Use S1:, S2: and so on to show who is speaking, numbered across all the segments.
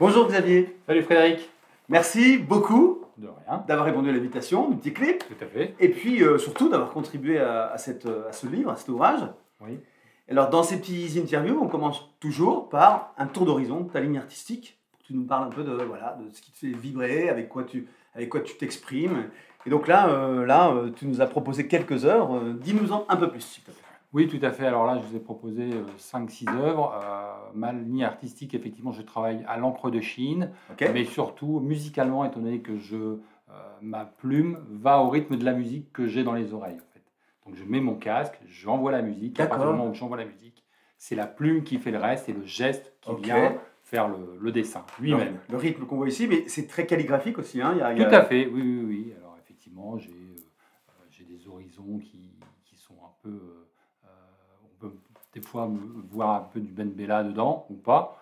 S1: Bonjour Xavier.
S2: Salut Frédéric.
S1: Merci beaucoup
S2: De rien.
S1: d'avoir répondu à l'invitation, du petit clip,
S2: Tout à fait.
S1: et puis surtout d'avoir contribué à ce livre, à cet ouvrage.
S2: Oui.
S1: Alors dans ces petites interviews, on commence toujours par un tour d'horizon de ta ligne artistique, pour que tu nous parles un peu de ce qui te fait vibrer, avec quoi tu t'exprimes. Et donc là, tu nous as proposé quelques œuvres. Dis-nous-en un peu plus, s'il te plaît.
S2: Oui, tout à fait. Alors là, je vous ai proposé 5-6 œuvres. Ma ligne artistique, effectivement, je travaille à l'encre de Chine,
S1: Ok.
S2: mais surtout musicalement, étant donné que ma plume va au rythme de la musique que j'ai dans les oreilles. En fait. Donc je mets mon casque, j'envoie la musique. À partir du moment où j'envoie la musique, c'est la plume qui fait le reste et le geste qui vient faire le dessin lui-même.
S1: Le rythme qu'on voit ici, mais c'est très calligraphique aussi. Hein.
S2: Tout à fait, oui. Alors effectivement, j'ai des horizons qui sont un peu... on peut des fois voir un peu du Ben Bella dedans ou pas.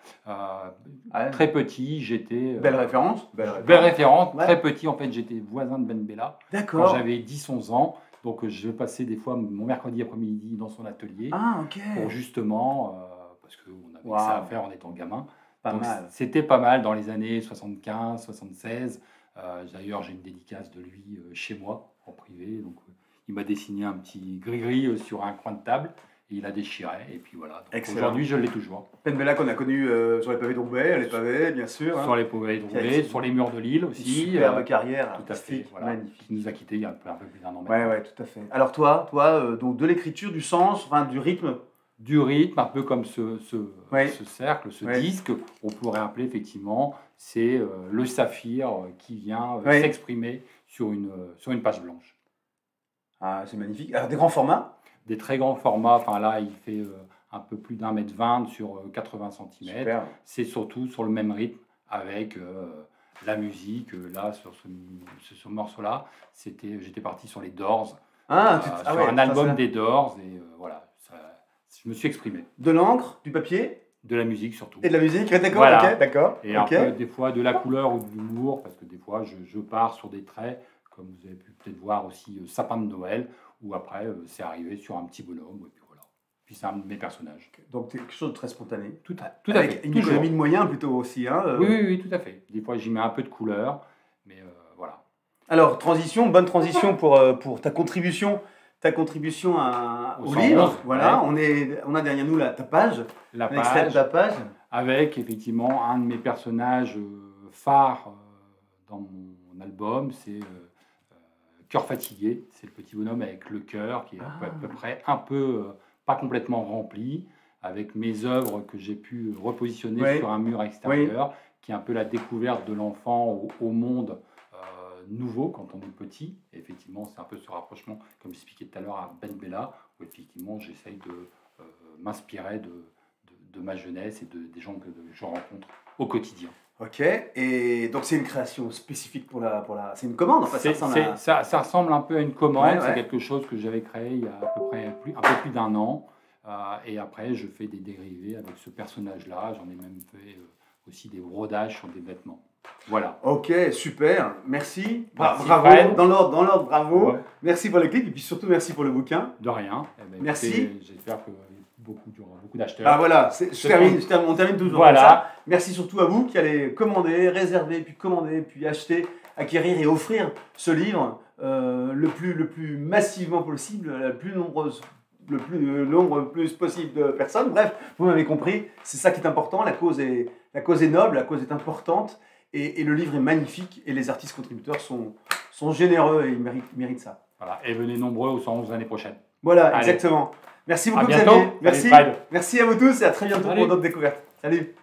S2: Très petit, j'étais...
S1: Belle référence.
S2: Belle référence.
S1: Ouais.
S2: Très petit, en fait, j'étais voisin de Ben Bella.
S1: D'accord.
S2: Quand j'avais 10-11 ans. Donc je passais des fois mon mercredi après-midi dans son atelier.
S1: Ah, ok.
S2: Pour justement... parce qu'on avait ça à faire en étant gamin.
S1: Pas mal.
S2: C'était pas mal dans les années 75, 76. D'ailleurs, j'ai une dédicace de lui chez moi, en privé. Donc, il m'a dessiné un petit gris-gris sur un coin de table. Et il a déchiré. Et puis voilà. Aujourd'hui, je l'ai toujours.
S1: Ben Bella qu'on a connu sur les pavés de Roubaix, les pavés, bien sûr.
S2: Sur les pavés de Roubaix, sur les murs de Lille aussi.
S1: Superbe carrière.
S2: Tout à fait. Voilà,
S1: magnifique.
S2: Qui nous a quittés il y a un peu plus d'un an maintenant.
S1: Ouais, tout à fait. Alors toi donc de l'écriture, du sens, enfin, du rythme.
S2: Du rythme, un peu comme ce cercle, ce
S1: Ouais.
S2: disque, on pourrait appeler effectivement, c'est le saphir qui vient s'exprimer sur une page blanche.
S1: Ah, c'est magnifique. Alors des grands formats.
S2: Des très grands formats, enfin là il fait un peu plus d'1,20 m sur 80 cm.
S1: Super.
S2: C'est surtout sur le même rythme avec la musique. Là, sur ce morceau-là, j'étais parti sur les Doors, sur un album des Doors, et voilà. Je me suis exprimé.
S1: De l'encre, du papier.
S2: De la musique surtout.
S1: Et de la musique, d'accord,
S2: voilà.
S1: ok, d'accord.
S2: Et un peu, des fois de la couleur ou de l'humour, parce que des fois je pars sur des traits, comme vous avez pu peut-être voir aussi Sapin de Noël, où après c'est arrivé sur un petit bonhomme, et puis voilà. Puis c'est un de mes personnages.
S1: Donc c'est quelque chose de très spontané.
S2: Tout à fait.
S1: Avec une économie de moyens plutôt aussi. Hein,
S2: oui, tout à fait. Des fois j'y mets un peu de couleur, mais voilà.
S1: Alors, bonne transition pour ta contribution. Ta contribution au livre, voilà, ouais. On a derrière nous ta page, ta page.
S2: Avec effectivement un de mes personnages phares dans mon album, c'est Cœur fatigué, c'est le petit bonhomme avec le cœur qui est à peu près pas complètement rempli, avec mes œuvres que j'ai pu repositionner sur un mur extérieur, qui est un peu la découverte de l'enfant au monde nouveau quand on est petit. Et effectivement, c'est un peu ce rapprochement, comme j'expliquais tout à l'heure, à Ben Bella, où effectivement j'essaye de m'inspirer de ma jeunesse et des gens que je rencontre au quotidien.
S1: Ok, et donc c'est une création spécifique pour la... C'est une commande, en fait.
S2: Ça ressemble un peu à une commande, c'est quelque chose que j'avais créé il y a à peu près un peu plus d'un an. Et après, je fais des dérivés avec ce personnage-là. J'en ai même fait aussi des brodages sur des vêtements. Voilà.
S1: Ok, super, merci.
S2: Bravo,
S1: Fred. Dans l'ordre, bravo.
S2: Ouais.
S1: Merci pour le clip et puis surtout merci pour le bouquin.
S2: De rien.
S1: Merci.
S2: J'espère qu'il y aura beaucoup d'acheteurs.
S1: Ah voilà, on termine toujours
S2: voilà.
S1: comme ça. Merci surtout à vous qui allez commander, réserver, puis acheter, acquérir et offrir ce livre le plus massivement possible, le nombre plus possible de personnes. Bref, vous m'avez compris, c'est ça qui est important. La cause est noble, la cause est importante. Et le livre est magnifique et les artistes contributeurs sont généreux et ils méritent ça.
S2: Voilà. Et venez nombreux au 111 l'année prochaine.
S1: Voilà,
S2: allez.
S1: Exactement. Merci beaucoup
S2: Xavier.
S1: Merci.
S2: Allez,
S1: merci à vous tous et à très bientôt pour d'autres découvertes. Salut.